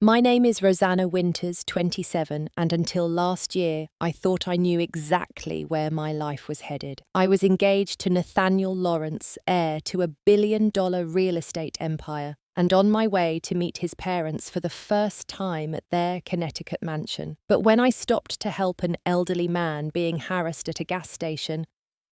My name is Rosanna Winters, 27, and until last year, I thought I knew exactly where my life was headed. I was engaged to Nathaniel Lawrence, heir to $1 billion real estate empire, and on my way to meet his parents for the first time at their Connecticut mansion. But when I stopped to help an elderly man being harassed at a gas station,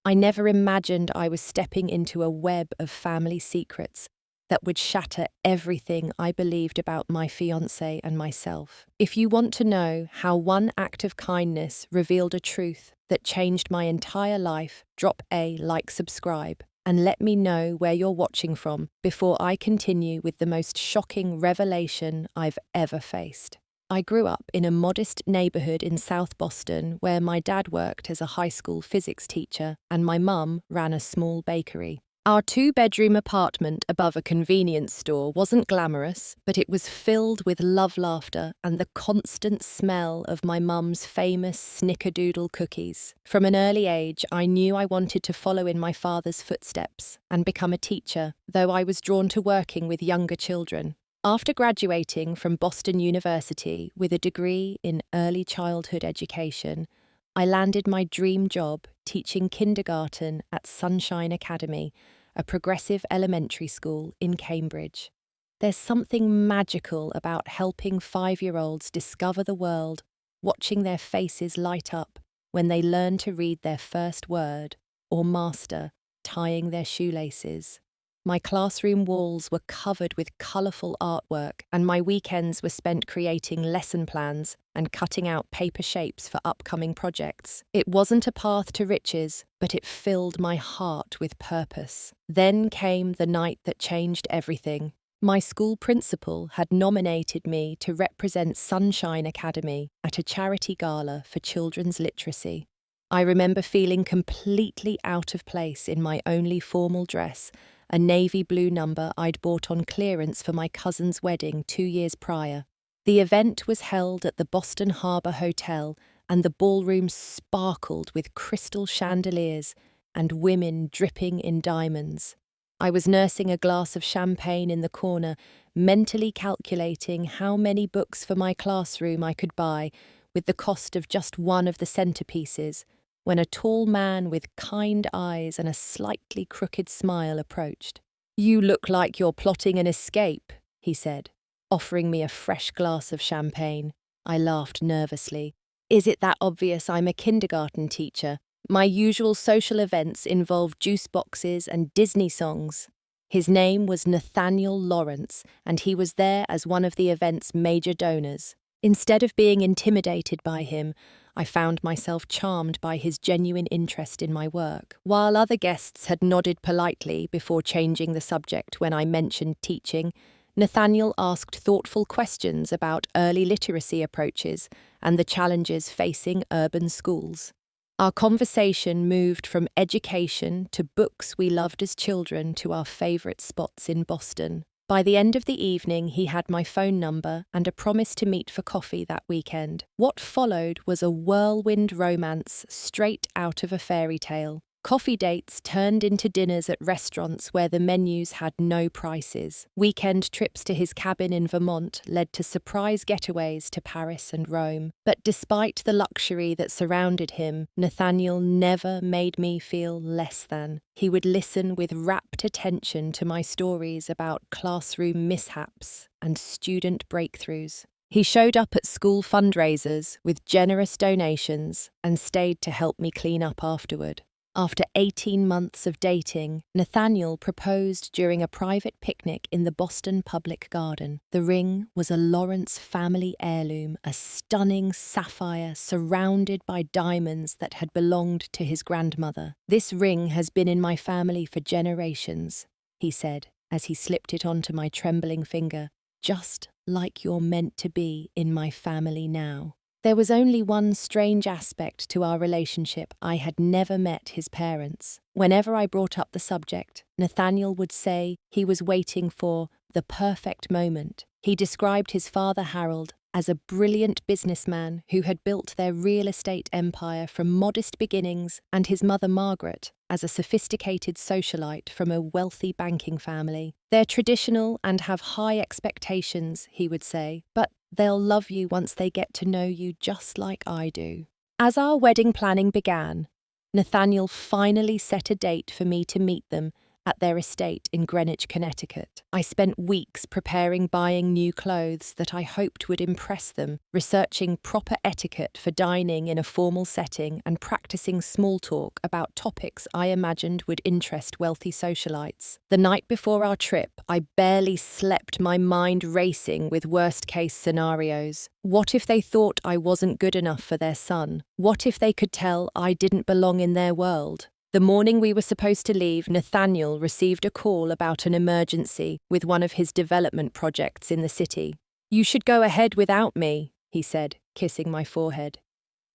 I never imagined I was stepping into a web of family secrets that would shatter everything I believed about my fiancé and myself. If you want to know how one act of kindness revealed a truth that changed my entire life, drop a like, subscribe, and let me know where you're watching from before I continue with the most shocking revelation I've ever faced. I grew up in a modest neighborhood in South Boston where my dad worked as a high school physics teacher and my mum ran a small bakery. Our 2-bedroom apartment above a convenience store wasn't glamorous, but it was filled with love, laughter, and the constant smell of my mum's famous snickerdoodle cookies. From an early age, I knew I wanted to follow in my father's footsteps and become a teacher, though I was drawn to working with younger children. After graduating from Boston University with a degree in early childhood education, I landed my dream job teaching kindergarten at Sunshine Academy, a progressive elementary school in Cambridge. There's something magical about helping 5-year-olds discover the world, watching their faces light up when they learn to read their first word or master tying their shoelaces. My classroom walls were covered with colourful artwork, and my weekends were spent creating lesson plans and cutting out paper shapes for upcoming projects. It wasn't a path to riches, but it filled my heart with purpose. Then came the night that changed everything. My school principal had nominated me to represent Sunshine Academy at a charity gala for children's literacy. I remember feeling completely out of place in my only formal dress, a navy blue number I'd bought on clearance for my cousin's wedding 2 years prior. The event was held at the Boston Harbor Hotel, and the ballroom sparkled with crystal chandeliers and women dripping in diamonds. I was nursing a glass of champagne in the corner, mentally calculating how many books for my classroom I could buy with the cost of just one of the centerpieces, when a tall man with kind eyes and a slightly crooked smile approached. "You look like you're plotting an escape," he said, offering me a fresh glass of champagne. I laughed nervously. "Is it that obvious I'm a kindergarten teacher? My usual social events involve juice boxes and Disney songs." His name was Nathaniel Lawrence, and he was there as one of the event's major donors. Instead of being intimidated by him, I found myself charmed by his genuine interest in my work. While other guests had nodded politely before changing the subject when I mentioned teaching, Nathaniel asked thoughtful questions about early literacy approaches and the challenges facing urban schools. Our conversation moved from education to books we loved as children to our favourite spots in Boston. By the end of the evening, he had my phone number and a promise to meet for coffee that weekend. What followed was a whirlwind romance straight out of a fairy tale. Coffee dates turned into dinners at restaurants where the menus had no prices. Weekend trips to his cabin in Vermont led to surprise getaways to Paris and Rome. But despite the luxury that surrounded him, Nathaniel never made me feel less than. He would listen with rapt attention to my stories about classroom mishaps and student breakthroughs. He showed up at school fundraisers with generous donations and stayed to help me clean up afterward. After 18 months of dating, Nathaniel proposed during a private picnic in the Boston Public Garden. The ring was a Lawrence family heirloom, a stunning sapphire surrounded by diamonds that had belonged to his grandmother. "This ring has been in my family for generations," he said as he slipped it onto my trembling finger, "just like you're meant to be in my family now." There was only one strange aspect to our relationship. I had never met his parents. Whenever I brought up the subject, Nathaniel would say he was waiting for the perfect moment. He described his father, Harold, as a brilliant businessman who had built their real estate empire from modest beginnings, and his mother, Margaret, as a sophisticated socialite from a wealthy banking family. "They're traditional and have high expectations," he would say, "but They'll love you once they get to know you just like I do. As our wedding planning began, Nathaniel finally set a date for me to meet them at their estate in Greenwich, Connecticut. I spent weeks buying new clothes that I hoped would impress them, researching proper etiquette for dining in a formal setting, and practicing small talk about topics I imagined would interest wealthy socialites. The night before our trip, I barely slept, my mind racing with worst-case scenarios. What if they thought I wasn't good enough for their son? What if they could tell I didn't belong in their world? The morning we were supposed to leave, Nathaniel received a call about an emergency with one of his development projects in the city. "You should go ahead without me," he said, kissing my forehead.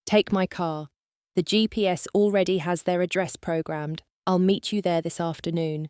"Take my car. The GPS already has their address programmed. I'll meet you there this afternoon.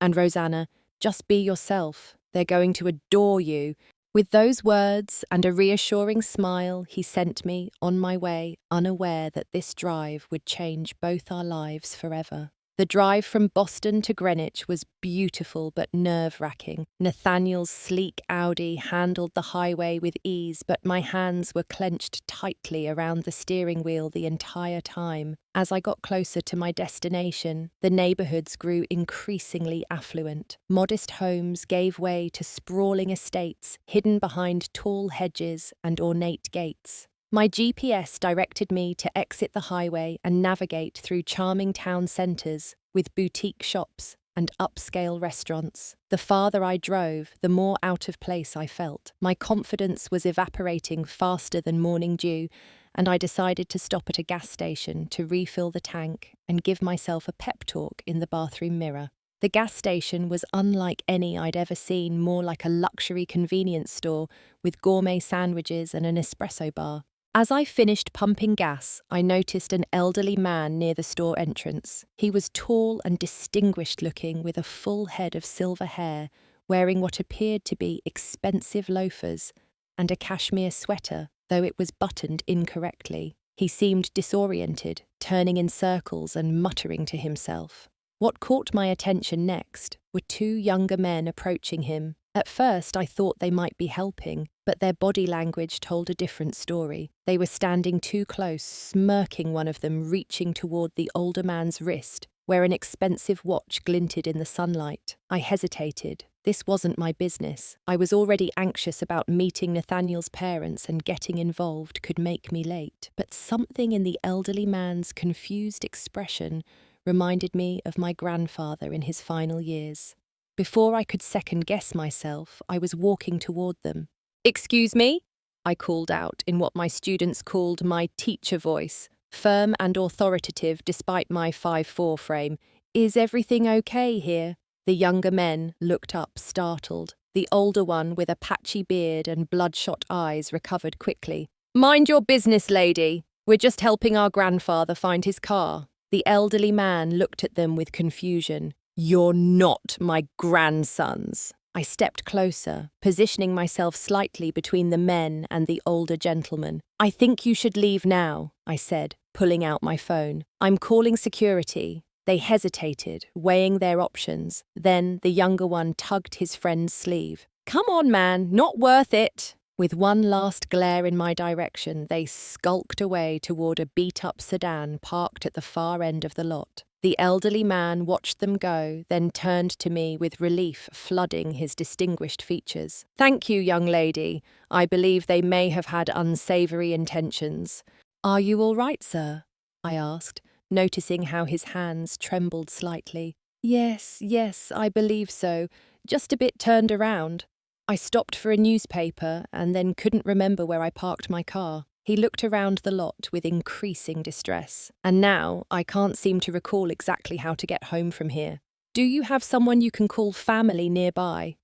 And Rosanna, just be yourself. They're going to adore you." With those words and a reassuring smile, he sent me on my way, unaware that this drive would change both our lives forever. The drive from Boston to Greenwich was beautiful but nerve-wracking. Nathaniel's sleek Audi handled the highway with ease, but my hands were clenched tightly around the steering wheel the entire time. As I got closer to my destination, the neighborhoods grew increasingly affluent. Modest homes gave way to sprawling estates, hidden behind tall hedges and ornate gates. My GPS directed me to exit the highway and navigate through charming town centres with boutique shops and upscale restaurants. The farther I drove, the more out of place I felt. My confidence was evaporating faster than morning dew, and I decided to stop at a gas station to refill the tank and give myself a pep talk in the bathroom mirror. The gas station was unlike any I'd ever seen, more like a luxury convenience store with gourmet sandwiches and an espresso bar. As I finished pumping gas, I noticed an elderly man near the store entrance. He was tall and distinguished looking, with a full head of silver hair, wearing what appeared to be expensive loafers and a cashmere sweater, though it was buttoned incorrectly. He seemed disoriented, turning in circles and muttering to himself. What caught my attention next were two younger men approaching him. At first, I thought they might be helping, but their body language told a different story. They were standing too close, smirking, one of them reaching toward the older man's wrist, where an expensive watch glinted in the sunlight. I hesitated. This wasn't my business. I was already anxious about meeting Nathaniel's parents, and getting involved could make me late. But something in the elderly man's confused expression reminded me of my grandfather in his final years. Before I could second-guess myself, I was walking toward them. "Excuse me?" I called out in what my students called my teacher voice, firm and authoritative despite my 5'4" frame. "Is everything okay here?" The younger men looked up, startled. The older one, with a patchy beard and bloodshot eyes, recovered quickly. "Mind your business, lady. We're just helping our grandfather find his car." The elderly man looked at them with confusion. "You're not my grandsons." I stepped closer, positioning myself slightly between the men and the older gentleman. "I think you should leave now," I said, pulling out my phone. "I'm calling security." They hesitated, weighing their options. Then the younger one tugged his friend's sleeve. "Come on, man, not worth it." With one last glare in my direction, they skulked away toward a beat-up sedan parked at the far end of the lot. The elderly man watched them go, then turned to me with relief flooding his distinguished features. "Thank you, young lady. I believe they may have had unsavory intentions." "Are you all right, sir?" I asked, noticing how his hands trembled slightly. Yes, I believe so. Just a bit turned around." I stopped for a newspaper and then couldn't remember where I parked my car. He looked around the lot with increasing distress. "And now I can't seem to recall exactly how to get home from here. Do you have someone you can call family nearby?"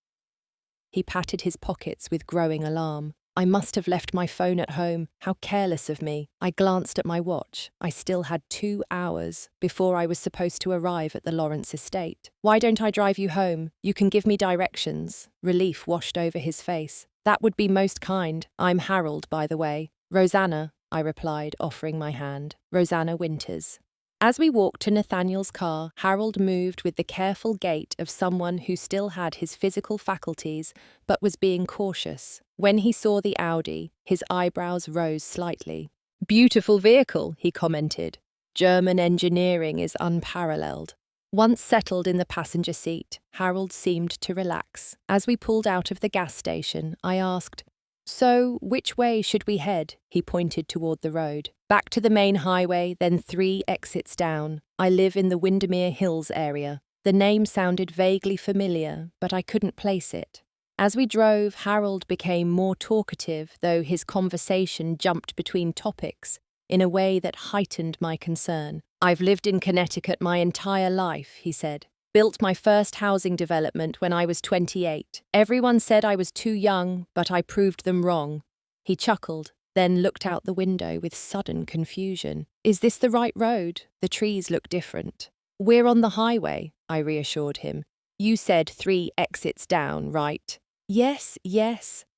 He patted his pockets with growing alarm. I must have left my phone at home. How careless of me. I glanced at my watch. I still had 2 hours before I was supposed to arrive at the Lawrence estate. "Why don't I drive you home? You can give me directions." Relief washed over his face. "That would be most kind. I'm Harold, by the way." "Rosanna," I replied, offering my hand. "Rosanna Winters." As we walked to Nathaniel's car, Harold moved with the careful gait of someone who still had his physical faculties but was being cautious. When he saw the Audi, his eyebrows rose slightly. "Beautiful vehicle," he commented. "German engineering is unparalleled." Once settled in the passenger seat, Harold seemed to relax. As we pulled out of the gas station, I asked, "So, which way should we head?" He pointed toward the road. "Back to the main highway, then 3 exits down. I live in the Windermere Hills area." The name sounded vaguely familiar, but I couldn't place it. As we drove, Harold became more talkative, though his conversation jumped between topics in a way that heightened my concern. "I've lived in Connecticut my entire life," he said. "Built my first housing development when I was 28. Everyone said I was too young, but I proved them wrong." He chuckled, then looked out the window with sudden confusion. "Is this the right road? The trees look different." "We're on the highway," I reassured him. "You said 3 exits down, right?" Yes.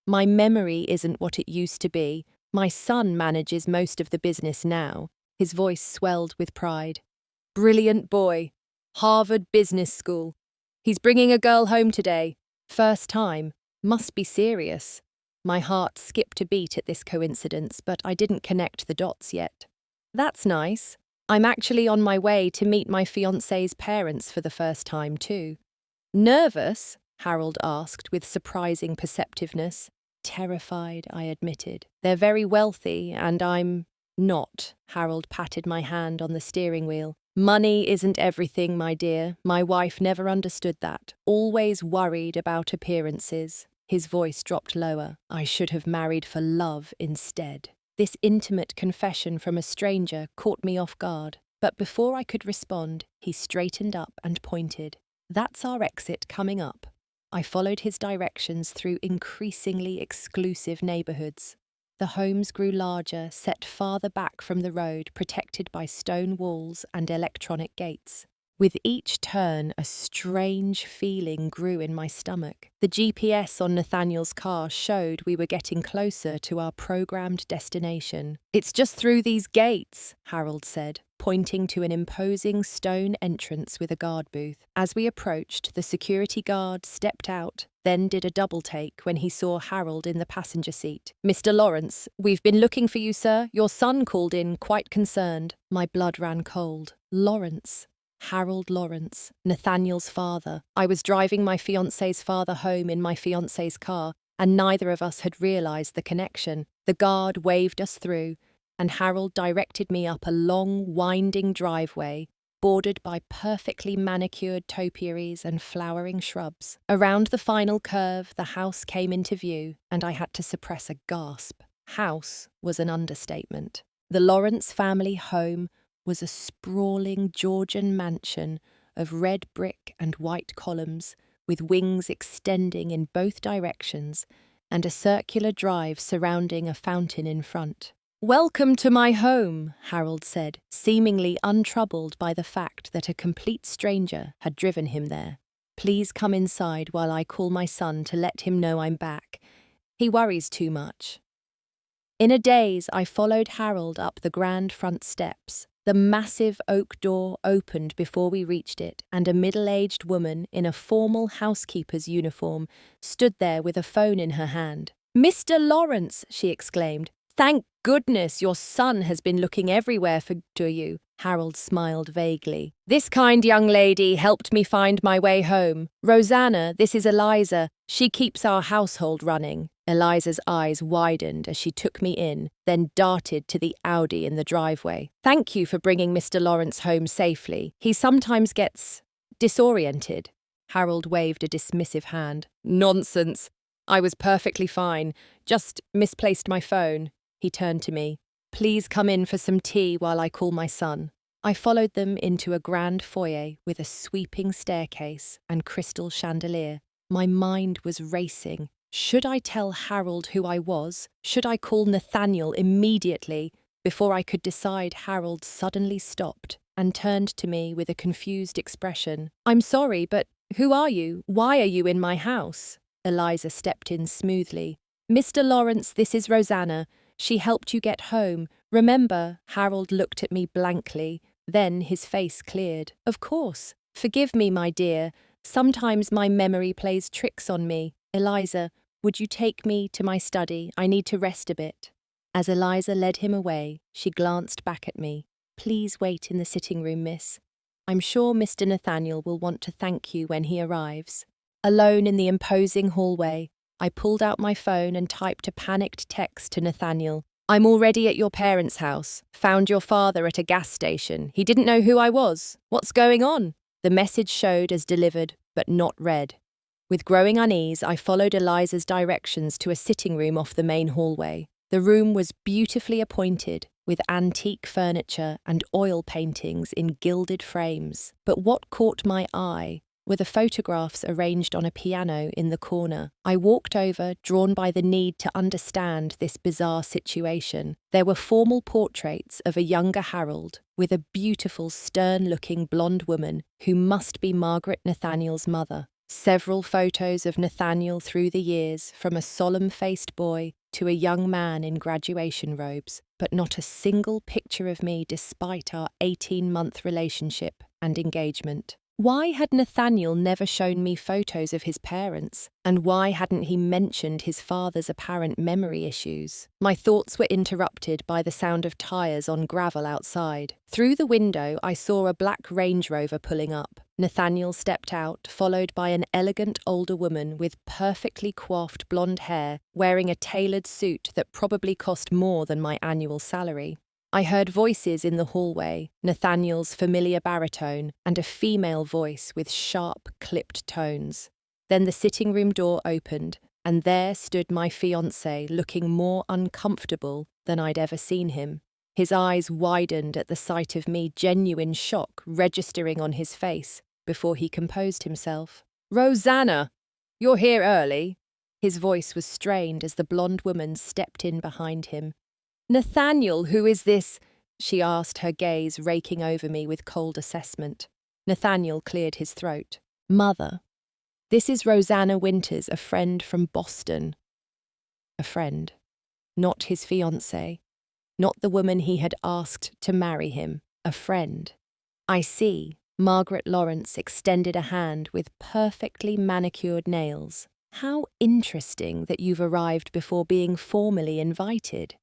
My memory isn't what it used to be. My son manages most of the business now." His voice swelled with pride. "Brilliant boy. Harvard Business School. He's bringing a girl home today. First time. Must be serious." My heart skipped a beat at this coincidence, but I didn't connect the dots yet. "That's nice. I'm actually on my way to meet my fiancé's parents for the first time, too." "Nervous?" Harold asked with surprising perceptiveness. "Terrified," I admitted. "They're very wealthy, and I'm not." Harold patted my hand on the steering wheel. "Money isn't everything, my dear. My wife never understood that. Always worried about appearances." His voice dropped lower. "I should have married for love instead." This intimate confession from a stranger caught me off guard. But before I could respond, he straightened up and pointed. "That's our exit coming up." I followed his directions through increasingly exclusive neighborhoods. The homes grew larger, set farther back from the road, protected by stone walls and electronic gates. With each turn, a strange feeling grew in my stomach. The GPS on Nathaniel's car showed we were getting closer to our programmed destination. "It's just through these gates," Harold said, pointing to an imposing stone entrance with a guard booth. As we approached, the security guard stepped out, then did a double take when he saw Harold in the passenger seat. "Mr. Lawrence, we've been looking for you, sir. Your son called in, quite concerned." My blood ran cold. Lawrence. Harold Lawrence, Nathaniel's father. I was driving my fiancé's father home in my fiancé's car, and neither of us had realized the connection. The guard waved us through, and Harold directed me up a long, winding driveway, bordered by perfectly manicured topiaries and flowering shrubs. Around the final curve, the house came into view, and I had to suppress a gasp. House was an understatement. The Lawrence family home was a sprawling Georgian mansion of red brick and white columns, with wings extending in both directions and a circular drive surrounding a fountain in front. "Welcome to my home," Harold said, seemingly untroubled by the fact that a complete stranger had driven him there. "Please come inside while I call my son to let him know I'm back. He worries too much." In a daze, I followed Harold up the grand front steps. The massive oak door opened before we reached it, and a middle-aged woman in a formal housekeeper's uniform stood there with a phone in her hand. "Mr. Lawrence," she exclaimed. "Thank goodness your son has been looking everywhere for you." Harold smiled vaguely. "This kind young lady helped me find my way home. Rosanna, this is Eliza. She keeps our household running." Eliza's eyes widened as she took me in, then darted to the Audi in the driveway. "Thank you for bringing Mr. Lawrence home safely. He sometimes gets disoriented." Harold waved a dismissive hand. "Nonsense. I was perfectly fine. Just misplaced my phone." He turned to me. "Please come in for some tea while I call my son." I followed them into a grand foyer with a sweeping staircase and crystal chandelier. My mind was racing. Should I tell Harold who I was? Should I call Nathaniel immediately? Before I could decide, Harold suddenly stopped and turned to me with a confused expression. "I'm sorry, but who are you? Why are you in my house?" Eliza stepped in smoothly. "Mr. Lawrence, this is Rosanna. She helped you get home. Remember?" Harold looked at me blankly, Then his face cleared. Of course. Forgive me, my dear. Sometimes my memory plays tricks on me. Eliza, would you take me to my study? I need to rest a bit. As Eliza led him away, she glanced back at me. Please wait in the sitting room, miss. I'm sure Mr. Nathaniel will want to thank you when he arrives. Alone in the imposing hallway, I pulled out my phone and typed a panicked text to Nathaniel. I'm already at your parents' house. Found your father at a gas station. He didn't know who I was. What's going on? The message showed as delivered, but not read. With growing unease, I followed Eliza's directions to a sitting room off the main hallway. The room was beautifully appointed, with antique furniture and oil paintings in gilded frames. But what caught my eye were the photographs arranged on a piano in the corner. I walked over, drawn by the need to understand this bizarre situation. There were formal portraits of a younger Harold, with a beautiful, stern-looking blonde woman who must be Margaret Nathaniel's mother. Several photos of Nathaniel through the years, from a solemn-faced boy to a young man in graduation robes, but not a single picture of me despite our 18-month relationship and engagement. Why had Nathaniel never shown me photos of his parents? And why hadn't he mentioned his father's apparent memory issues? My thoughts were interrupted by the sound of tyres on gravel outside. Through the window, I saw a black Range Rover pulling up. Nathaniel stepped out, followed by an elegant older woman with perfectly coiffed blonde hair, wearing a tailored suit that probably cost more than my annual salary. I heard voices in the hallway, Nathaniel's familiar baritone, and a female voice with sharp, clipped tones. Then the sitting room door opened, and there stood my fiancé, looking more uncomfortable than I'd ever seen him. His eyes widened at the sight of me, genuine shock registering on his face before he composed himself. "Rosanna, you're here early." His voice was strained as the blonde woman stepped in behind him. "Nathaniel, who is this?" she asked, her gaze raking over me with cold assessment. Nathaniel cleared his throat. "Mother, this is Rosanna Winters, a friend from Boston." A friend. Not his fiancée. Not the woman he had asked to marry him. A friend. "I see." Margaret Lawrence extended a hand with perfectly manicured nails. "How interesting that you've arrived before being formally invited."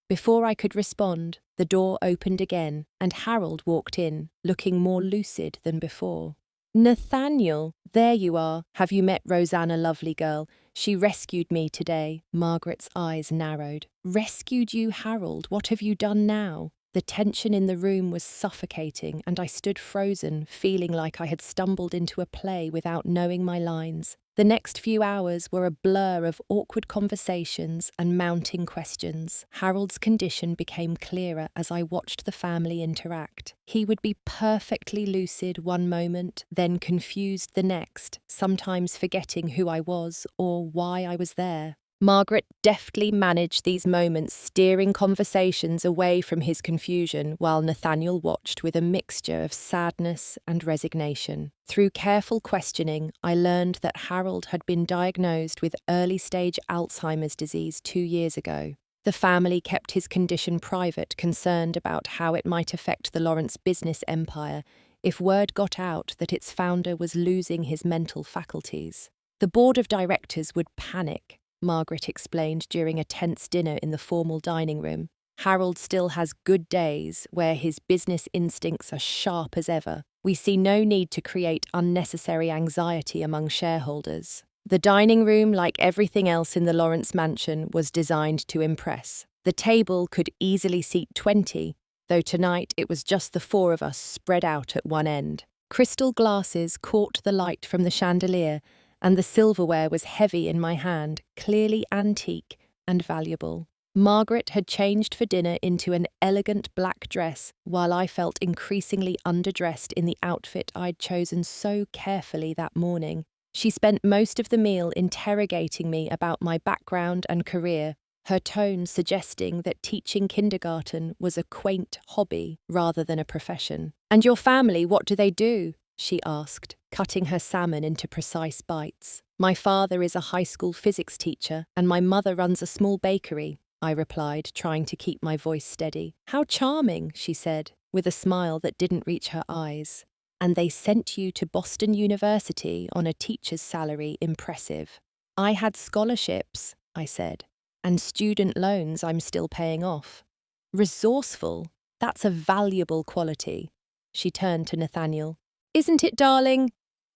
Before I could respond, the door opened again, and Harold walked in, looking more lucid than before. "Nathaniel, there you are. Have you met Rosanna, lovely girl? She rescued me today." Margaret's eyes narrowed. "Rescued you, Harold? What have you done now?" The tension in the room was suffocating, and I stood frozen, feeling like I had stumbled into a play without knowing my lines. The next few hours were a blur of awkward conversations and mounting questions. Harold's condition became clearer as I watched the family interact. He would be perfectly lucid one moment, then confused the next, sometimes forgetting who I was or why I was there. Margaret deftly managed these moments, steering conversations away from his confusion, while Nathaniel watched with a mixture of sadness and resignation. Through careful questioning, I learned that Harold had been diagnosed with early-stage Alzheimer's disease 2 years ago. The family kept his condition private, concerned about how it might affect the Lawrence business empire if word got out that its founder was losing his mental faculties. The board of directors would panic, Margaret explained during a tense dinner in the formal dining room. Harold still has good days where his business instincts are sharp as ever. We see no need to create unnecessary anxiety among shareholders. The dining room, like everything else in the Lawrence mansion, was designed to impress. The table could easily seat 20, though tonight it was just the 4 of us spread out at one end. Crystal glasses caught the light from the chandelier, and the silverware was heavy in my hand, clearly antique and valuable. Margaret had changed for dinner into an elegant black dress, while I felt increasingly underdressed in the outfit I'd chosen so carefully that morning. She spent most of the meal interrogating me about my background and career, her tone suggesting that teaching kindergarten was a quaint hobby rather than a profession. "And your family, what do they do?" she asked, cutting her salmon into precise bites. "My father is a high school physics teacher, and my mother runs a small bakery." I replied, trying to keep my voice steady. How charming, she said, with a smile that didn't reach her eyes. And they sent you to Boston University on a teacher's salary. Impressive. I had scholarships, I said, and student loans I'm still paying off. Resourceful, that's a valuable quality. She turned to Nathaniel. Isn't it, darling?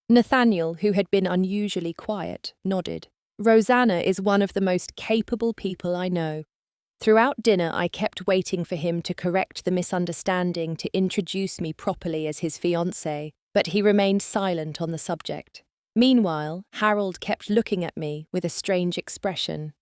Nathaniel, who had been unusually quiet, nodded. Rosanna is one of the most capable people I know. Throughout dinner, I kept waiting for him to correct the misunderstanding to introduce me properly as his fiancé, but he remained silent on the subject. Meanwhile, Harold kept looking at me with a strange expression.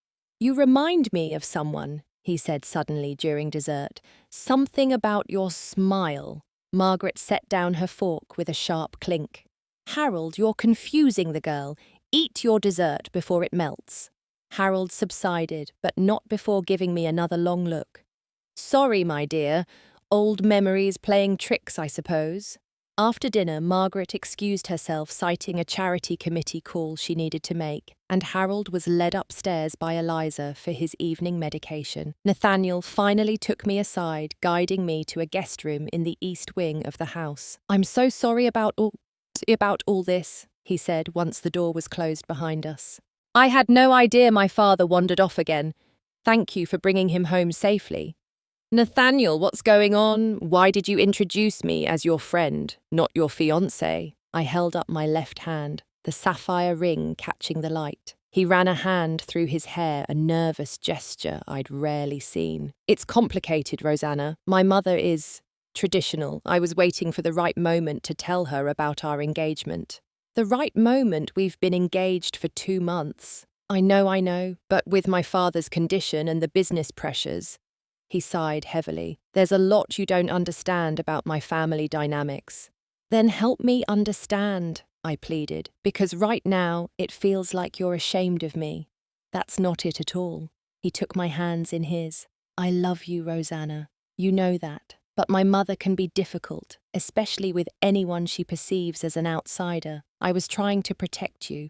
You remind me of someone, he said suddenly during dessert. Something about your smile. Margaret set down her fork with a sharp clink. Harold, you're confusing the girl. Eat your dessert before it melts. Harold subsided, but not before giving me another long look. Sorry, my dear. Old memories playing tricks, I suppose. After dinner, Margaret excused herself, citing a charity committee call she needed to make, and Harold was led upstairs by Eliza for his evening medication. Nathaniel finally took me aside, guiding me to a guest room in the east wing of the house. I'm so sorry about all this, he said once the door was closed behind us. I had no idea my father wandered off again. Thank you for bringing him home safely. Nathaniel, what's going on? Why did you introduce me as your friend, not your fiancé? I held up my left hand, the sapphire ring catching the light. He ran a hand through his hair, a nervous gesture I'd rarely seen. It's complicated, Rosanna. My mother is traditional. I was waiting for the right moment to tell her about our engagement. The right moment? We've been engaged for 2 months. I know, but with my father's condition and the business pressures. He sighed heavily. There's a lot you don't understand about my family dynamics. Then help me understand, I pleaded, because right now it feels like you're ashamed of me. That's not it at all. He took my hands in his. I love you, Rosanna. You know that. But my mother can be difficult, especially with anyone she perceives as an outsider. I was trying to protect you.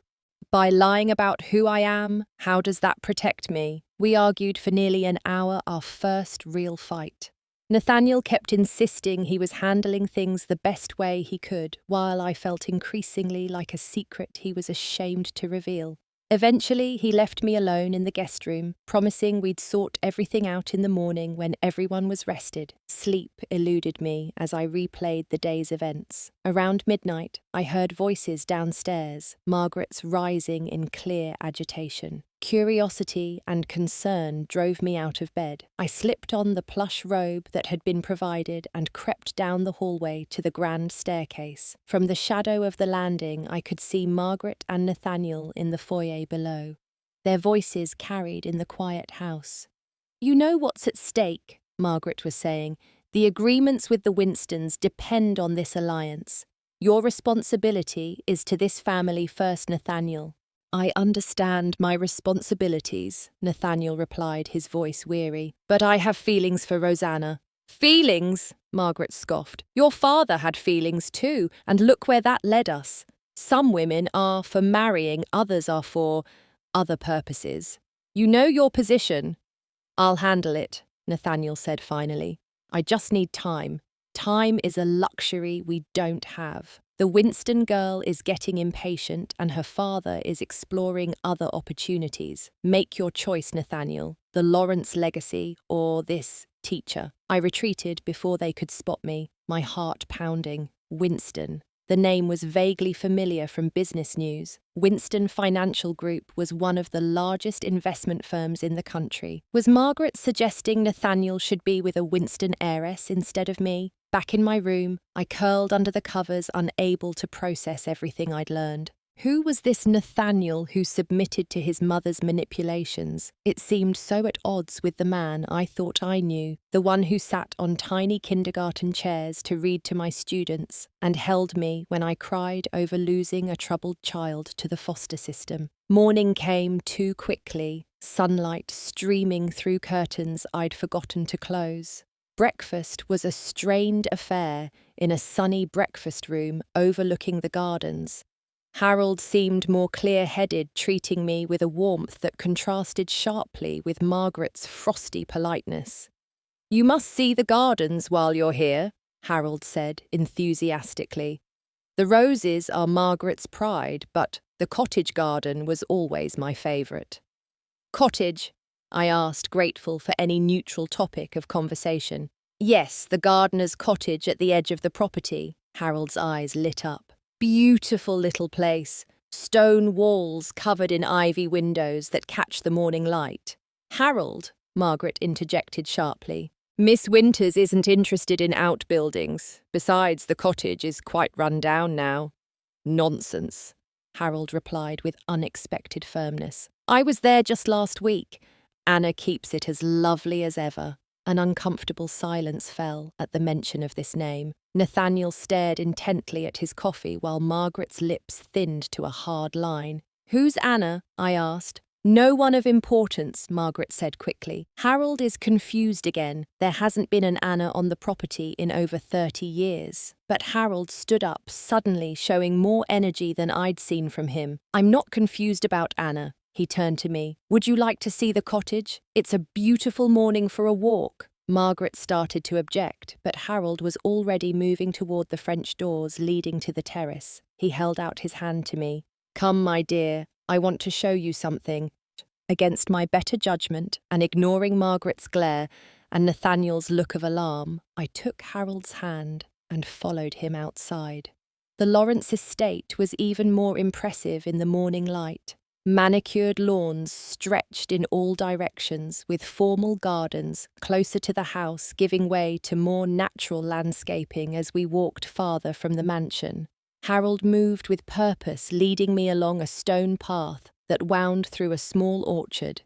By lying about who I am, how does that protect me? We argued for nearly an hour, our first real fight. Nathaniel kept insisting he was handling things the best way he could, while I felt increasingly like a secret he was ashamed to reveal. Eventually, he left me alone in the guest room, promising we'd sort everything out in the morning when everyone was rested. Sleep eluded me as I replayed the day's events. Around midnight, I heard voices downstairs, Margaret's rising in clear agitation. Curiosity and concern drove me out of bed. I slipped on the plush robe that had been provided and crept down the hallway to the grand staircase. From the shadow of the landing, I could see Margaret and Nathaniel in the foyer below. Their voices carried in the quiet house. You know what's at stake, Margaret was saying. The agreements with the Winstons depend on this alliance. Your responsibility is to this family first, Nathaniel. I understand my responsibilities, Nathaniel replied, his voice weary. But I have feelings for Rosanna. Feelings? Margaret scoffed. Your father had feelings too, and look where that led us. Some women are for marrying, others are for other purposes. You know your position. I'll handle it, Nathaniel said finally. I just need time. Time is a luxury we don't have. The Winston girl is getting impatient and her father is exploring other opportunities. Make your choice, Nathaniel. The Lawrence legacy or this teacher. I retreated before they could spot me, my heart pounding. Winston. The name was vaguely familiar from business news. Winston Financial Group was one of the largest investment firms in the country. Was Margaret suggesting Nathaniel should be with a Winston heiress instead of me? Back in my room, I curled under the covers, unable to process everything I'd learned. Who was this Nathaniel who submitted to his mother's manipulations? It seemed so at odds with the man I thought I knew, the one who sat on tiny kindergarten chairs to read to my students and held me when I cried over losing a troubled child to the foster system. Morning came too quickly, sunlight streaming through curtains I'd forgotten to close. Breakfast was a strained affair in a sunny breakfast room overlooking the gardens. Harold seemed more clear-headed, treating me with a warmth that contrasted sharply with Margaret's frosty politeness. "You must see the gardens while you're here," Harold said enthusiastically. "The roses are Margaret's pride, but the cottage garden was always my favourite." "Cottage?" I asked, grateful for any neutral topic of conversation. "Yes, the gardener's cottage at the edge of the property." Harold's eyes lit up. "Beautiful little place. Stone walls covered in ivy windows that catch the morning light." "Harold," Margaret interjected sharply, "Miss Winters isn't interested in outbuildings. Besides, the cottage is quite run down now." "Nonsense," Harold replied with unexpected firmness. "I was there just last week. Anna keeps it as lovely as ever." An uncomfortable silence fell at the mention of this name. Nathaniel stared intently at his coffee while Margaret's lips thinned to a hard line. "Who's Anna?" I asked. "No one of importance," Margaret said quickly. "Harold is confused again. There hasn't been an Anna on the property in over 30 years. But Harold stood up, suddenly showing more energy than I'd seen from him. "I'm not confused about Anna." He turned to me. "Would you like to see the cottage? It's a beautiful morning for a walk." Margaret started to object, but Harold was already moving toward the French doors leading to the terrace. He held out his hand to me. "Come, my dear, I want to show you something." Against my better judgment, and ignoring Margaret's glare and Nathaniel's look of alarm, I took Harold's hand and followed him outside. The Lawrence estate was even more impressive in the morning light. Manicured lawns stretched in all directions, with formal gardens closer to the house giving way to more natural landscaping as we walked farther from the mansion. Harold moved with purpose, leading me along a stone path that wound through a small orchard.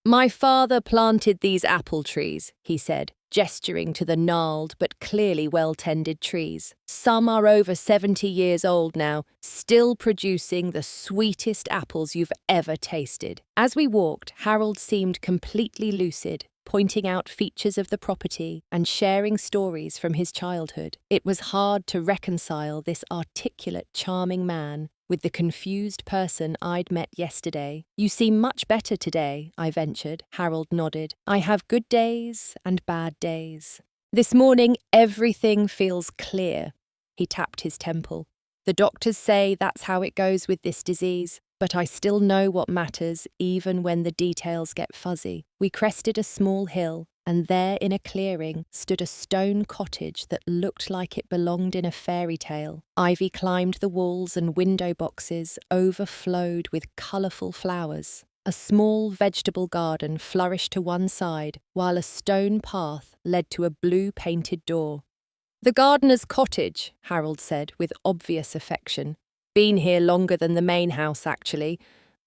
"My father planted these apple trees," he said, gesturing to the gnarled but clearly well-tended trees. "Some are over 70 years old now, still producing the sweetest apples you've ever tasted." As we walked, Harold seemed completely lucid, pointing out features of the property and sharing stories from his childhood. It was hard to reconcile this articulate, charming man with the confused person I'd met yesterday. "You seem much better today," I ventured. Harold nodded. "I have good days and bad days. This morning, everything feels clear." He tapped his temple. "The doctors say that's how it goes with this disease, but I still know what matters even when the details get fuzzy." We crested a small hill, and there in a clearing stood a stone cottage that looked like it belonged in a fairy tale. Ivy climbed the walls and window boxes overflowed with colourful flowers. A small vegetable garden flourished to one side, while a stone path led to a blue-painted door. "The gardener's cottage," Harold said with obvious affection. "Been here longer than the main house, actually.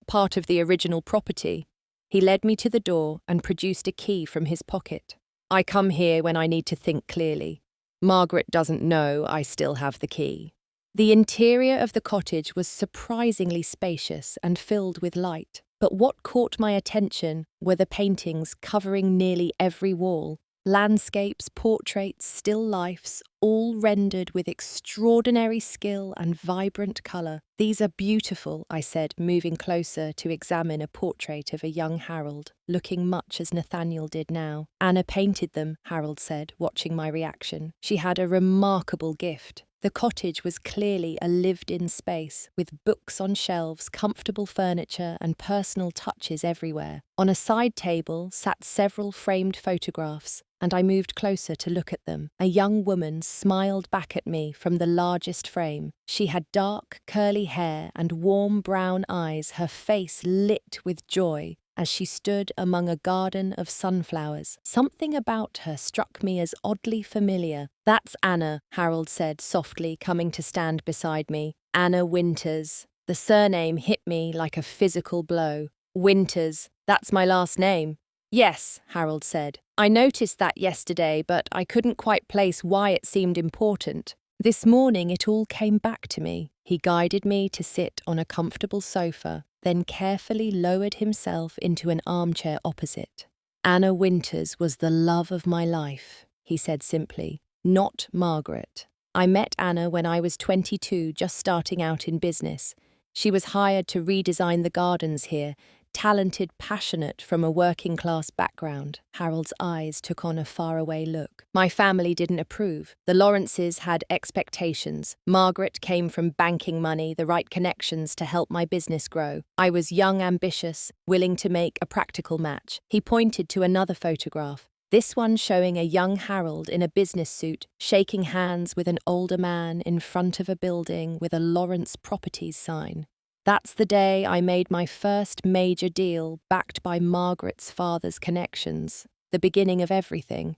Part of the original property." He led me to the door and produced a key from his pocket. "I come here when I need to think clearly. Margaret doesn't know I still have the key." The interior of the cottage was surprisingly spacious and filled with light, but what caught my attention were the paintings covering nearly every wall. Landscapes, portraits, still lifes, all rendered with extraordinary skill and vibrant colour. "These are beautiful," I said, moving closer to examine a portrait of a young Harold, looking much as Nathaniel did now. "Anna painted them," Harold said, watching my reaction. "She had a remarkable gift." The cottage was clearly a lived-in space, with books on shelves, comfortable furniture, and personal touches everywhere. On a side table sat several framed photographs, and I moved closer to look at them. A young woman smiled back at me from the largest frame. She had dark, curly hair and warm brown eyes, her face lit with joy as she stood among a garden of sunflowers. Something about her struck me as oddly familiar. "That's Anna," Harold said softly, coming to stand beside me. "Anna Winters." The surname hit me like a physical blow. "Winters, that's my last name." "Yes," Harold said. "I noticed that yesterday, but I couldn't quite place why it seemed important. This morning it all came back to me." He guided me to sit on a comfortable sofa, then carefully lowered himself into an armchair opposite. "Anna Winters was the love of my life," he said simply, "not Margaret. I met Anna when I was 22, just starting out in business. She was hired to redesign the gardens here, talented, passionate from a working-class background. Harold's eyes took on a faraway look. My family didn't approve. The Lawrences had expectations. Margaret came from banking money, the right connections to help my business grow. I was young, ambitious, willing to make a practical match. He pointed to another photograph. This one showing a young Harold in a business suit, shaking hands with an older man in front of a building with a Lawrence Properties sign. That's the day I made my first major deal backed by Margaret's father's connections, the beginning of everything.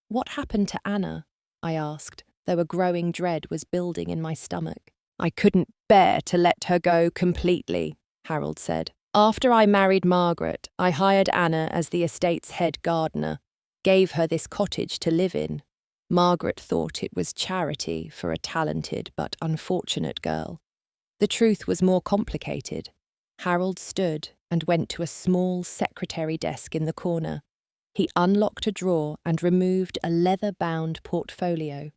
What happened to Anna? I asked, though a growing dread was building in my stomach. I couldn't bear to let her go completely, Harold said. After I married Margaret, I hired Anna as the estate's head gardener, gave her this cottage to live in. Margaret thought it was charity for a talented but unfortunate girl. The truth was more complicated. Harold stood and went to a small secretary desk in the corner. He unlocked a drawer and removed a leather-bound portfolio.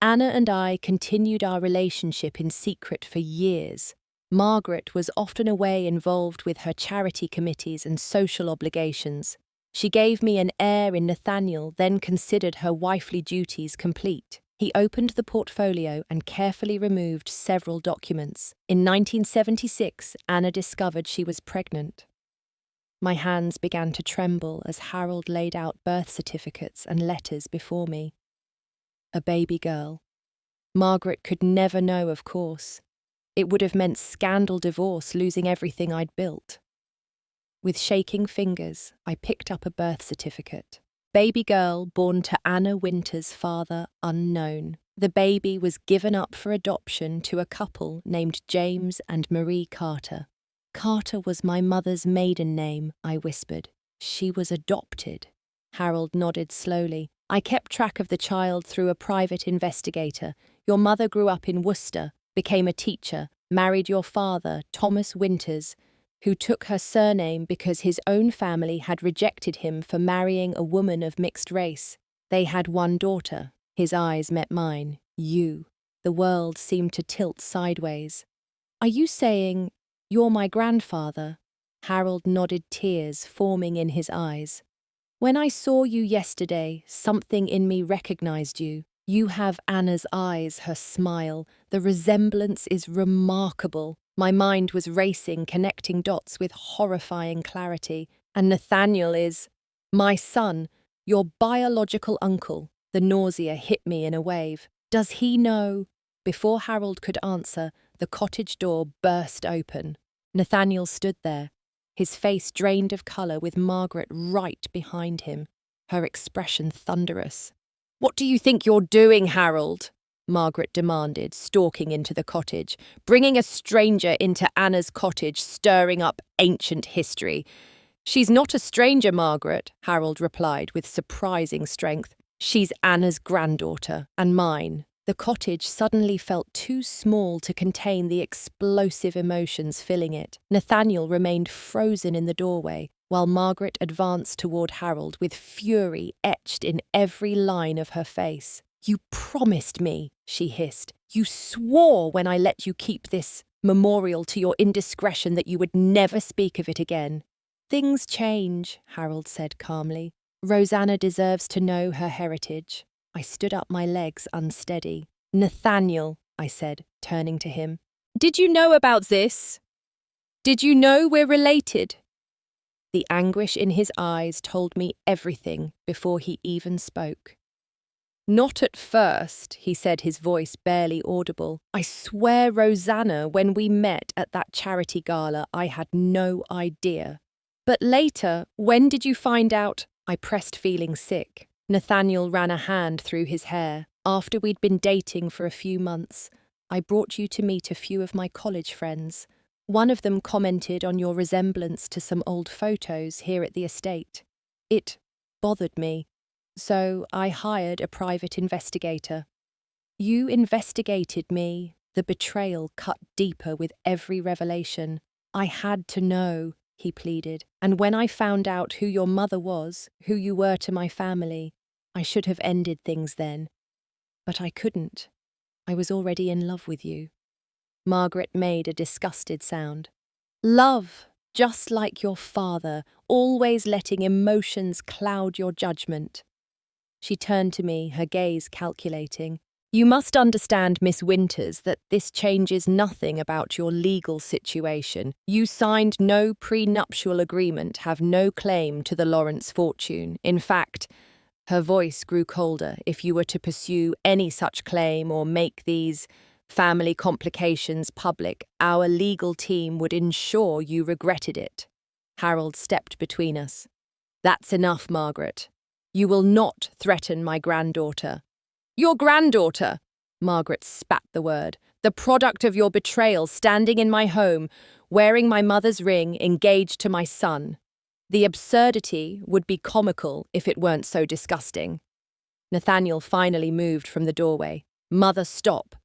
Anna and I continued our relationship in secret for years. Margaret was often away involved with her charity committees and social obligations. She gave me an heir in Nathaniel, then considered her wifely duties complete. He opened the portfolio and carefully removed several documents. In 1976, Anna discovered she was pregnant. My hands began to tremble as Harold laid out birth certificates and letters before me. A baby girl. Margaret could never know, of course. It would have meant scandal, divorce, losing everything I'd built. With shaking fingers, I picked up a birth certificate. Baby girl born to Anna Winter's father unknown. The baby was given up for adoption to a couple named James and Marie Carter. Carter was my mother's maiden name, I whispered. She was adopted. Harold nodded slowly. I kept track of the child through a private investigator. Your mother grew up in Worcester, became a teacher, married your father, Thomas Winters, who took her surname because his own family had rejected him for marrying a woman of mixed race. They had one daughter. His eyes met mine. You. The world seemed to tilt sideways. Are you saying you're my grandfather? Harold nodded, tears forming in his eyes. When I saw you yesterday, something in me recognized you. You have Anna's eyes, her smile. The resemblance is remarkable. My mind was racing, connecting dots with horrifying clarity. And Nathaniel is my son, your biological uncle. The nausea hit me in a wave. Does he know? Before Harold could answer, the cottage door burst open. Nathaniel stood there, his face drained of colour with Margaret right behind him, her expression thunderous. What do you think you're doing, Harold? Margaret demanded, stalking into the cottage, bringing a stranger into Anna's cottage, stirring up ancient history. She's not a stranger, Margaret, Harold replied with surprising strength. She's Anna's granddaughter, and mine. The cottage suddenly felt too small to contain the explosive emotions filling it. Nathaniel remained frozen in the doorway, while Margaret advanced toward Harold with fury etched in every line of her face. You promised me, she hissed. You swore when I let you keep this memorial to your indiscretion that you would never speak of it again. Things change, Harold said calmly. Rosanna deserves to know her heritage. I stood up, my legs unsteady. Nathaniel, I said, turning to him. Did you know about this? Did you know we're related? The anguish in his eyes told me everything before he even spoke. Not at first, he said, his voice barely audible. I swear, Rosanna, when we met at that charity gala, I had no idea. But later, when did you find out? I pressed, feeling sick. Nathaniel ran a hand through his hair. After we'd been dating for a few months, I brought you to meet a few of my college friends. One of them commented on your resemblance to some old photos here at the estate. It bothered me. So I hired a private investigator. You investigated me. The betrayal cut deeper with every revelation. I had to know, he pleaded. And when I found out who your mother was, who you were to my family, I should have ended things then. But I couldn't. I was already in love with you. Margaret made a disgusted sound. Love, just like your father, always letting emotions cloud your judgment. She turned to me, her gaze calculating. You must understand, Miss Winters, that this changes nothing about your legal situation. You signed no prenuptial agreement, have no claim to the Lawrence fortune. In fact, her voice grew colder. If you were to pursue any such claim or make these family complications public, our legal team would ensure you regretted it. Harold stepped between us. That's enough, Margaret. You will not threaten my granddaughter. Your granddaughter! Margaret spat the word. The product of your betrayal, standing in my home, wearing my mother's ring, engaged to my son. The absurdity would be comical if it weren't so disgusting. Nathaniel finally moved from the doorway. Mother, stop.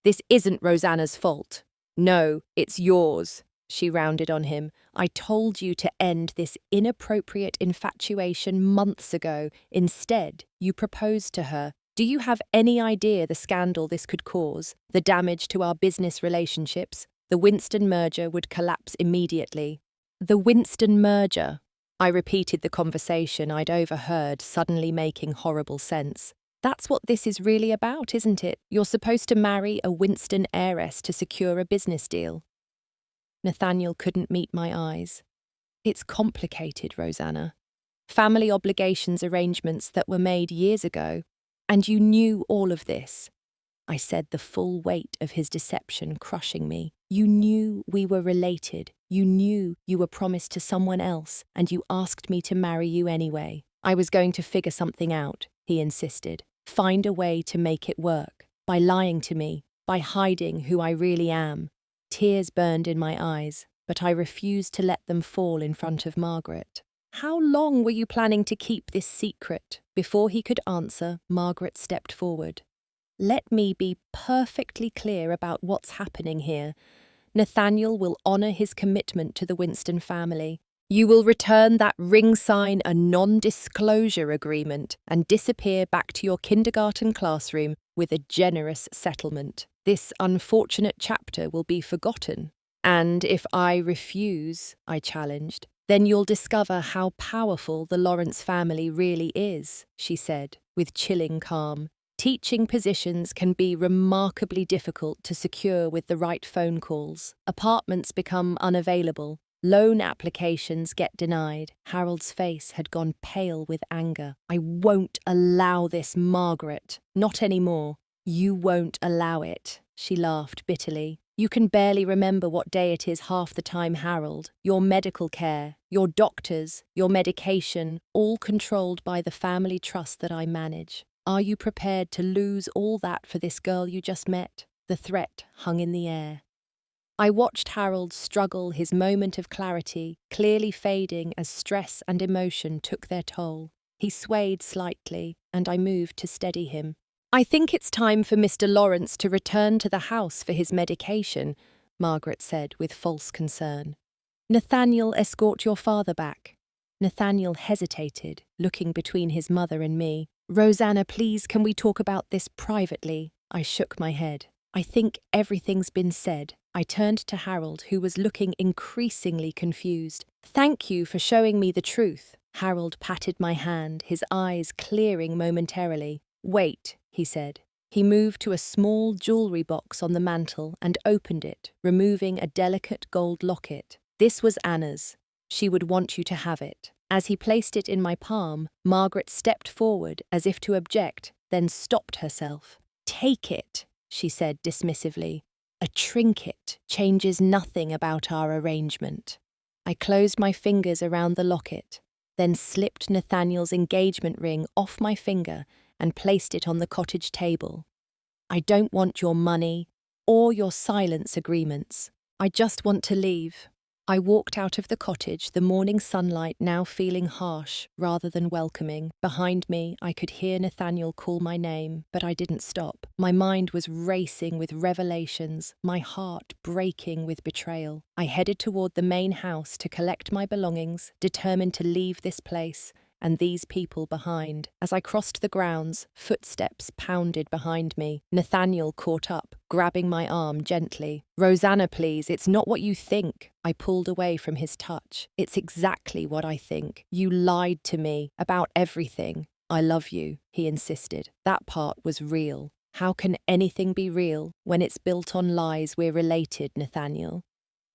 This isn't Rosanna's fault. No, it's yours. She rounded on him. I told you to end this inappropriate infatuation months ago. Instead, you proposed to her. Do you have any idea the scandal this could cause? The damage to our business relationships? The Winston merger would collapse immediately. The Winston merger. I repeated the conversation I'd overheard, suddenly making horrible sense. That's what this is really about, isn't it? You're supposed to marry a Winston heiress to secure a business deal. Nathaniel couldn't meet my eyes. It's complicated, Rosanna. Family obligations arrangements that were made years ago. And you knew all of this. I said, the full weight of his deception crushing me. You knew we were related. You knew you were promised to someone else, and you asked me to marry you anyway. I was going to figure something out, he insisted. Find a way to make it work. By lying to me, by hiding who I really am. Tears burned in my eyes, but I refused to let them fall in front of Margaret. How long were you planning to keep this secret? Before he could answer, Margaret stepped forward. Let me be perfectly clear about what's happening here. Nathaniel will honour his commitment to the Winston family. You will return that ring sign a non-disclosure agreement and disappear back to your kindergarten classroom with a generous settlement. This unfortunate chapter will be forgotten. And if I refuse, I challenged, then you'll discover how powerful the Lawrence family really is, she said, with chilling calm. Teaching positions can be remarkably difficult to secure with the right phone calls. Apartments become unavailable. Loan applications get denied. Harold's face had gone pale with anger. I won't allow this, Margaret. Not anymore. You won't allow it, she laughed bitterly. You can barely remember what day it is half the time, Harold. Your medical care, your doctors, your medication, all controlled by the family trust that I manage. Are you prepared to lose all that for this girl you just met? The threat hung in the air. I watched Harold struggle, his moment of clarity clearly fading as stress and emotion took their toll. He swayed slightly, and I moved to steady him. I think it's time for Mr. Lawrence to return to the house for his medication, Margaret said with false concern. Nathaniel, escort your father back. Nathaniel hesitated, looking between his mother and me. Rosanna, please, can we talk about this privately? I shook my head. I think everything's been said. I turned to Harold, who was looking increasingly confused. Thank you for showing me the truth. Harold patted my hand, his eyes clearing momentarily. Wait, he said. He moved to a small jewellery box on the mantel and opened it, removing a delicate gold locket. This was Anna's. She would want you to have it. As he placed it in my palm, Margaret stepped forward as if to object, then stopped herself. Take it, she said dismissively. A trinket changes nothing about our arrangement. I closed my fingers around the locket, then slipped Nathaniel's engagement ring off my finger and placed it on the cottage table. I don't want your money or your silence agreements. I just want to leave. I walked out of the cottage, the morning sunlight now feeling harsh rather than welcoming. Behind me, I could hear Nathaniel call my name, but I didn't stop. My mind was racing with revelations, my heart breaking with betrayal. I headed toward the main house to collect my belongings, determined to leave this place, and these people behind. As I crossed the grounds, footsteps pounded behind me. Nathaniel caught up, grabbing my arm gently. "Rosanna, please, it's not what you think." I pulled away from his touch. "It's exactly what I think. You lied to me about everything." "I love you," he insisted. That part was real. How can anything be real when it's built on lies? "We're related, Nathaniel."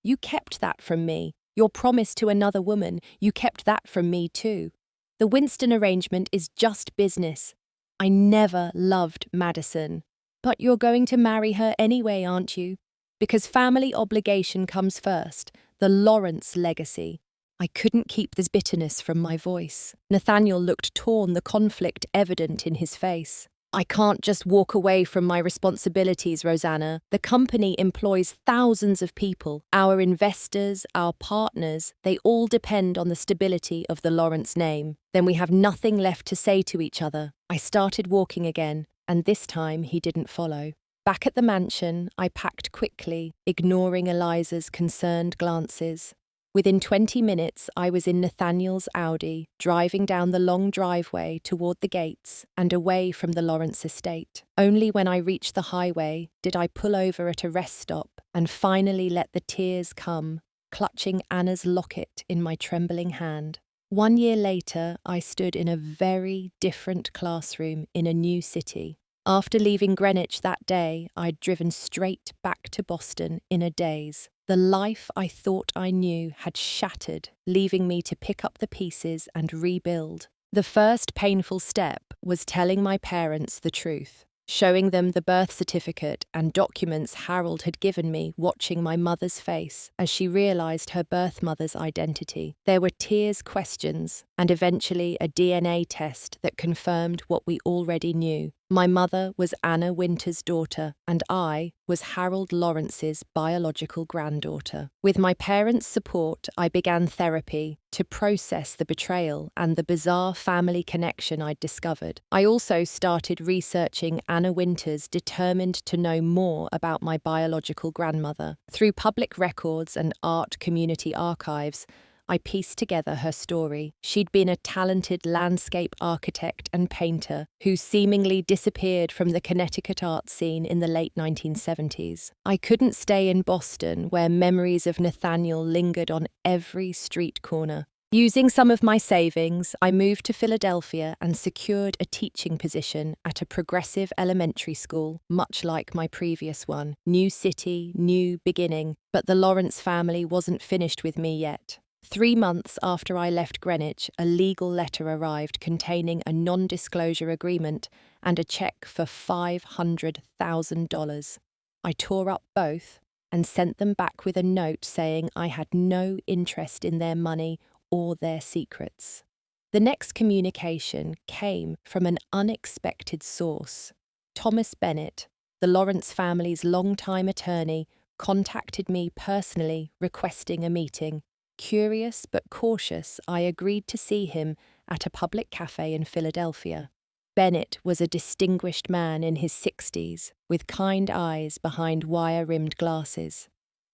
"You kept that from me. Your promise to another woman, you kept that from me too. The Winston arrangement is just business. I never loved Madison." "But you're going to marry her anyway, aren't you?" "Because family obligation comes first, the Lawrence legacy." I couldn't keep this bitterness from my voice. Nathaniel looked torn, the conflict evident in his face. "I can't just walk away from my responsibilities, Rosanna. The company employs thousands of people. Our investors, our partners, they all depend on the stability of the Lawrence name. Then we have nothing left to say to each other." I started walking again, and this time he didn't follow. Back at the mansion, I packed quickly, ignoring Eliza's concerned glances. Within 20 minutes, I was in Nathaniel's Audi, driving down the long driveway toward the gates and away from the Lawrence estate. Only when I reached the highway did I pull over at a rest stop and finally let the tears come, clutching Anna's locket in my trembling hand. 1 year later, I stood in a very different classroom in a new city. After leaving Greenwich that day, I'd driven straight back to Boston in a daze. The life I thought I knew had shattered, leaving me to pick up the pieces and rebuild. The first painful step was telling my parents the truth, showing them the birth certificate and documents Harold had given me, watching my mother's face as she realized her birth mother's identity. There were tears, questions, and eventually a DNA test that confirmed what we already knew. My mother was Anna Winter's daughter, and I was Harold Lawrence's biological granddaughter. With my parents' support, I began therapy to process the betrayal and the bizarre family connection I'd discovered. I also started researching Anna Winters, determined to know more about my biological grandmother. Through public records and art community archives, I pieced together her story. She'd been a talented landscape architect and painter who seemingly disappeared from the Connecticut art scene in the late 1970s. I couldn't stay in Boston, where memories of Nathaniel lingered on every street corner. Using some of my savings, I moved to Philadelphia and secured a teaching position at a progressive elementary school, much like my previous one. New city, new beginning, but the Lawrence family wasn't finished with me yet. 3 months after I left Greenwich, a legal letter arrived containing a non-disclosure agreement and a check for $500,000. I tore up both and sent them back with a note saying I had no interest in their money or their secrets. The next communication came from an unexpected source. Thomas Bennett, the Lawrence family's longtime attorney, contacted me personally requesting a meeting. Curious but cautious, I agreed to see him at a public cafe in Philadelphia. Bennett was a distinguished man in his 60s, with kind eyes behind wire-rimmed glasses.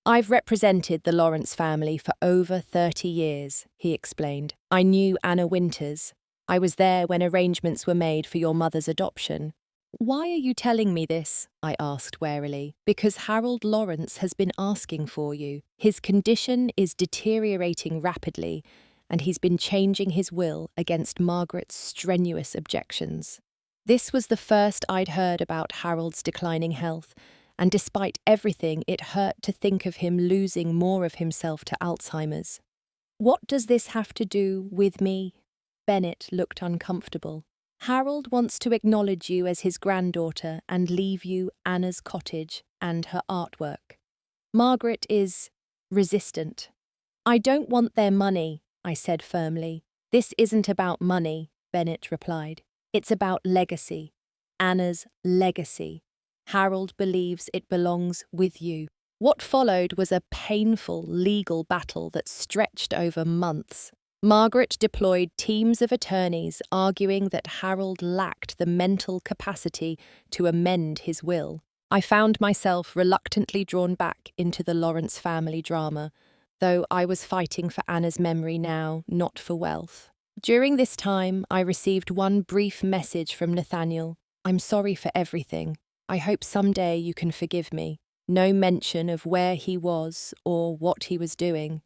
"I've represented the Lawrence family for over 30 years, he explained. "I knew Anna Winters. I was there when arrangements were made for your mother's adoption." "Why are you telling me this?" I asked warily. "Because Harold Lawrence has been asking for you. His condition is deteriorating rapidly, and he's been changing his will against Margaret's strenuous objections." This was the first I'd heard about Harold's declining health, and despite everything, it hurt to think of him losing more of himself to Alzheimer's. "What does this have to do with me?" Bennett looked uncomfortable. "Harold wants to acknowledge you as his granddaughter and leave you Anna's cottage and her artwork. Margaret is resistant." "I don't want their money," I said firmly. "This isn't about money," Bennett replied. "It's about legacy. Anna's legacy. Harold believes it belongs with you." What followed was a painful legal battle that stretched over months. Margaret deployed teams of attorneys arguing that Harold lacked the mental capacity to amend his will. I found myself reluctantly drawn back into the Lawrence family drama, though I was fighting for Anna's memory now, not for wealth. During this time, I received one brief message from Nathaniel. I'm sorry for everything. I hope someday you can forgive me. No mention of where he was or what he was doing.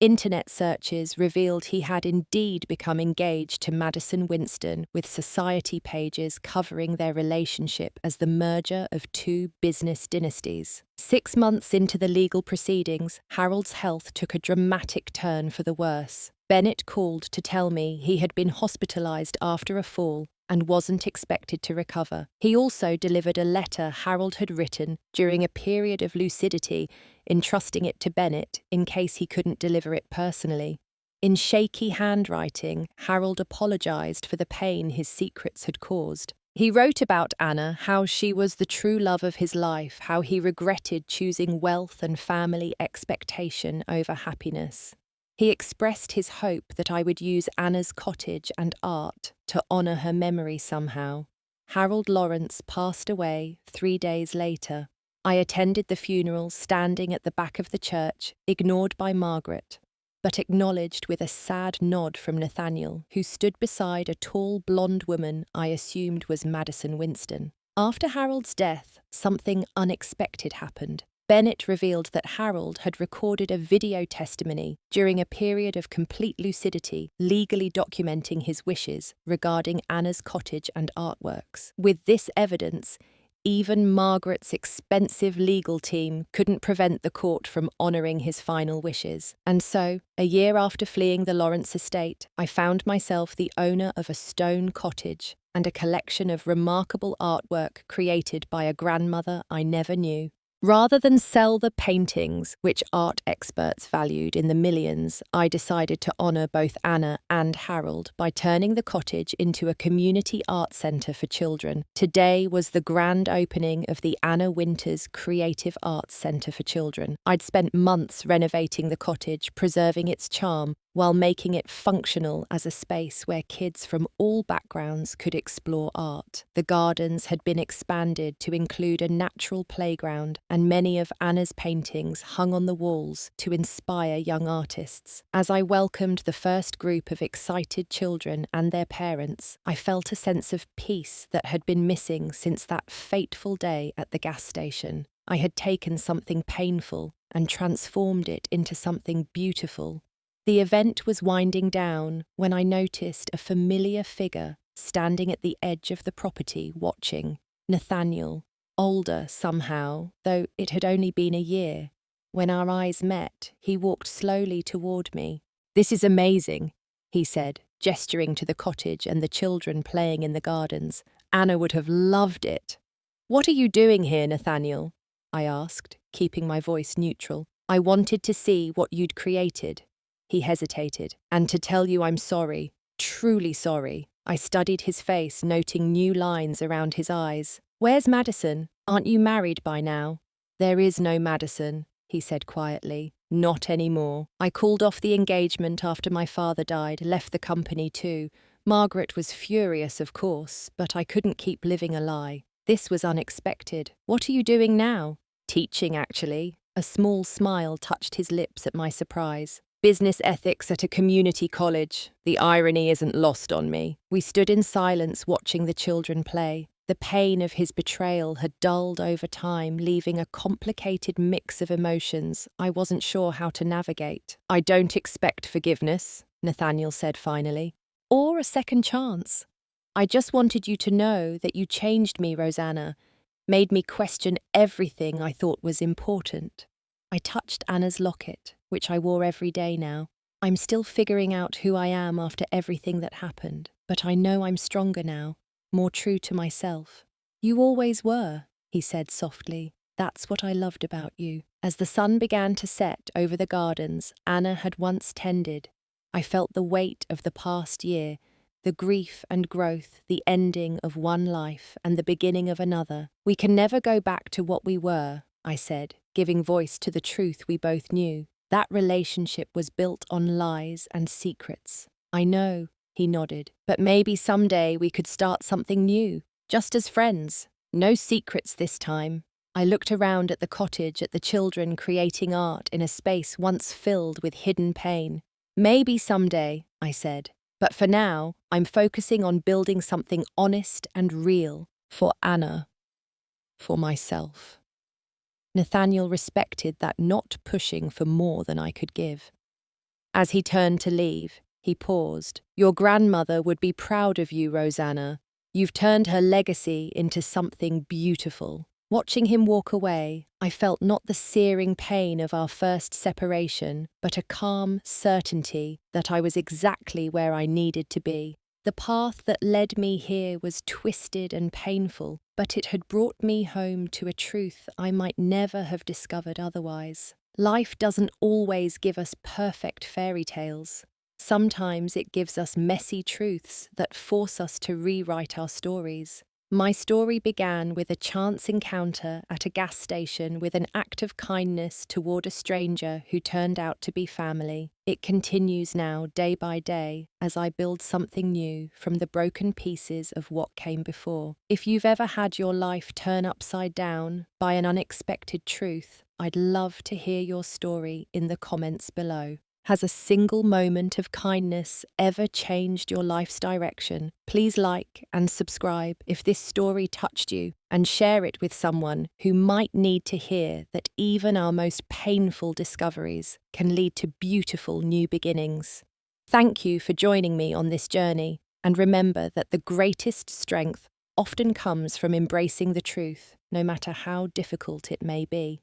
Internet searches revealed he had indeed become engaged to Madison Winston, with society pages covering their relationship as the merger of two business dynasties. 6 months into the legal proceedings, Harold's health took a dramatic turn for the worse. Bennett called to tell me he had been hospitalized after a fall and wasn't expected to recover. He also delivered a letter Harold had written during a period of lucidity, entrusting it to Bennett in case he couldn't deliver it personally. In shaky handwriting, Harold apologized for the pain his secrets had caused. He wrote about Anna, how she was the true love of his life, how he regretted choosing wealth and family expectation over happiness. He expressed his hope that I would use Anna's cottage and art to honour her memory somehow. Harold Lawrence passed away 3 days later. I attended the funeral standing at the back of the church, ignored by Margaret, but acknowledged with a sad nod from Nathaniel, who stood beside a tall blonde woman I assumed was Madison Winston. After Harold's death, something unexpected happened. Bennett revealed that Harold had recorded a video testimony during a period of complete lucidity, legally documenting his wishes regarding Anna's cottage and artworks. With this evidence, even Margaret's expensive legal team couldn't prevent the court from honouring his final wishes. And so, a year after fleeing the Lawrence estate, I found myself the owner of a stone cottage and a collection of remarkable artwork created by a grandmother I never knew. Rather than sell the paintings, which art experts valued in the millions, I decided to honour both Anna and Harold by turning the cottage into a community art centre for children. Today was the grand opening of the Anna Winters Creative Arts Centre for Children. I'd spent months renovating the cottage, preserving its charm, while making it functional as a space where kids from all backgrounds could explore art. The gardens had been expanded to include a natural playground, and many of Anna's paintings hung on the walls to inspire young artists. As I welcomed the first group of excited children and their parents, I felt a sense of peace that had been missing since that fateful day at the gas station. I had taken something painful and transformed it into something beautiful. The event was winding down when I noticed a familiar figure standing at the edge of the property watching. Nathaniel, older somehow, though it had only been a year. When our eyes met, he walked slowly toward me. "This is amazing," he said, gesturing to the cottage and the children playing in the gardens. "Anna would have loved it." "What are you doing here, Nathaniel?" I asked, keeping my voice neutral. "I wanted to see what you'd created." He hesitated. "And to tell you I'm sorry, truly sorry." I studied his face, noting new lines around his eyes. "Where's Madison? Aren't you married by now?" "There is no Madison," he said quietly. "Not anymore. I called off the engagement after my father died, left the company too. Margaret was furious, of course, but I couldn't keep living a lie. This was unexpected. What are you doing now?" "Teaching, actually." A small smile touched his lips at my surprise. "Business ethics at a community college. The irony isn't lost on me." We stood in silence watching the children play. The pain of his betrayal had dulled over time, leaving a complicated mix of emotions I wasn't sure how to navigate. "I don't expect forgiveness," Nathaniel said finally. "Or a second chance. I just wanted you to know that you changed me, Rosanna, made me question everything I thought was important." I touched Anna's locket, which I wore every day now. "I'm still figuring out who I am after everything that happened, but I know I'm stronger now, more true to myself." "You always were," he said softly. "That's what I loved about you." As the sun began to set over the gardens Anna had once tended, I felt the weight of the past year, the grief and growth, the ending of one life and the beginning of another. "We can never go back to what we were," I said, giving voice to the truth we both knew. "That relationship was built on lies and secrets." "I know," he nodded, "but maybe someday we could start something new, just as friends. No secrets this time." I looked around at the cottage, at the children creating art in a space once filled with hidden pain. "Maybe someday," I said, But for now, I'm focusing on building something honest and real for Anna, for myself. Nathaniel respected that not pushing for more than I could give. As he turned to leave, he paused. Your grandmother would be proud of you, Rosanna. You've turned her legacy into something beautiful. Watching him walk away, I felt not the searing pain of our first separation, but a calm certainty that I was exactly where I needed to be. The path that led me here was twisted and painful, but it had brought me home to a truth I might never have discovered otherwise. Life doesn't always give us perfect fairy tales. Sometimes it gives us messy truths that force us to rewrite our stories. My story began with a chance encounter at a gas station with an act of kindness toward a stranger who turned out to be family. It continues now, day by day, as I build something new from the broken pieces of what came before. If you've ever had your life turn upside down by an unexpected truth, I'd love to hear your story in the comments below. Has a single moment of kindness ever changed your life's direction? Please like and subscribe if this story touched you, and share it with someone who might need to hear that even our most painful discoveries can lead to beautiful new beginnings. Thank you for joining me on this journey, and remember that the greatest strength often comes from embracing the truth, no matter how difficult it may be.